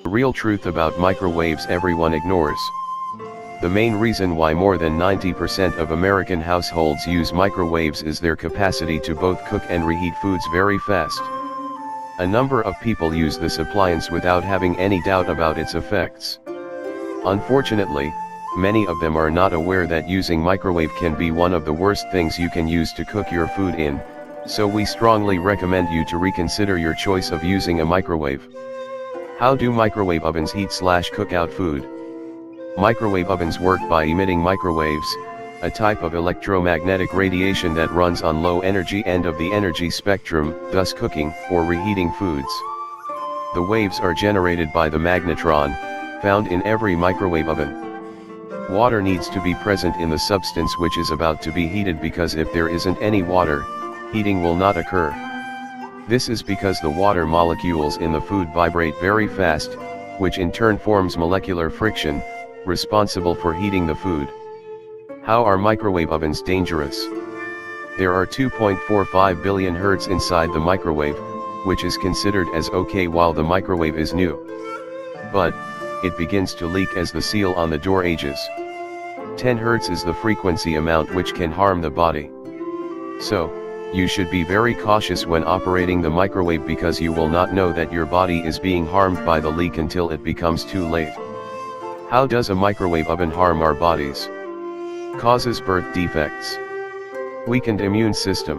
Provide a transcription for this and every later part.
The real truth about microwaves everyone ignores. The main reason why more than 90% of American households use microwaves is their capacity to both cook and reheat foods very fast. A number of people use this appliance without having any doubt about its effects. Unfortunately, many of them are not aware that using microwave can be one of the worst things you can use to cook your food in, so we strongly recommend you to reconsider your choice of using a microwave. How do microwave ovens heat/cook out food? Microwave ovens work by emitting microwaves, a type of electromagnetic radiation that runs on low energy end of the energy spectrum, thus cooking or reheating foods. The waves are generated by the magnetron, found in every microwave oven. Water needs to be present in the substance which is about to be heated, because if there isn't any water, heating will not occur. This is because the water molecules in the food vibrate very fast, which in turn forms molecular friction, responsible for heating the food. How are microwave ovens dangerous? There are 2.45 billion hertz inside the microwave, which is considered as okay while the microwave is new. But it begins to leak as the seal on the door ages. 10 hertz is the frequency amount which can harm the body. So, you should be very cautious when operating the microwave, because you will not know that your body is being harmed by the leak until it becomes too late. How does a microwave oven harm our bodies? Causes birth defects, weakened immune system,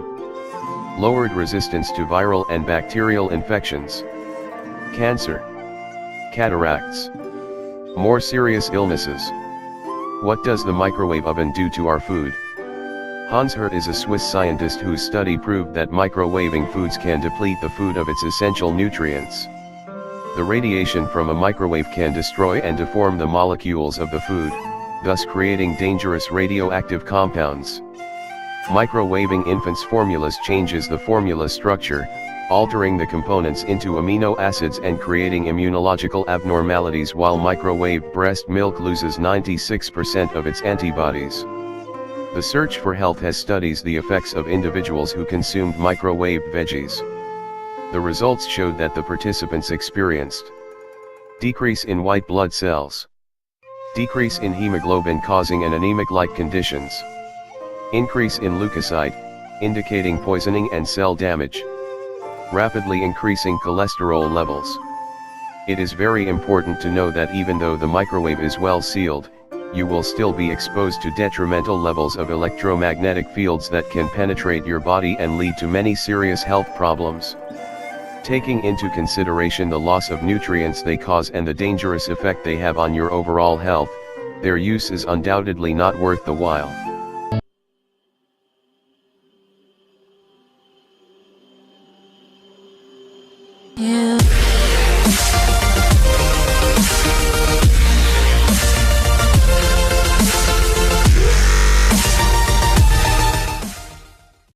lowered resistance to viral and bacterial infections, cancer, cataracts, more serious illnesses. What does the microwave oven do to our food? Hans Hirt is a Swiss scientist whose study proved that microwaving foods can deplete the food of its essential nutrients. The radiation from a microwave can destroy and deform the molecules of the food, thus creating dangerous radioactive compounds. Microwaving infants' formulas changes the formula structure, altering the components into amino acids and creating immunological abnormalities, while microwaved breast milk loses 96% of its antibodies. The Search for Health has studies the effects of individuals who consumed microwaved veggies. The results showed that the participants experienced decrease in white blood cells, decrease in hemoglobin causing an anemic-like conditions, increase in leukocyte, indicating poisoning and cell damage, rapidly increasing cholesterol levels. It is very important to know that even though the microwave is well sealed, you will still be exposed to detrimental levels of electromagnetic fields that can penetrate your body and lead to many serious health problems. Taking into consideration the loss of nutrients they cause and the dangerous effect they have on your overall health, their use is undoubtedly not worth the while.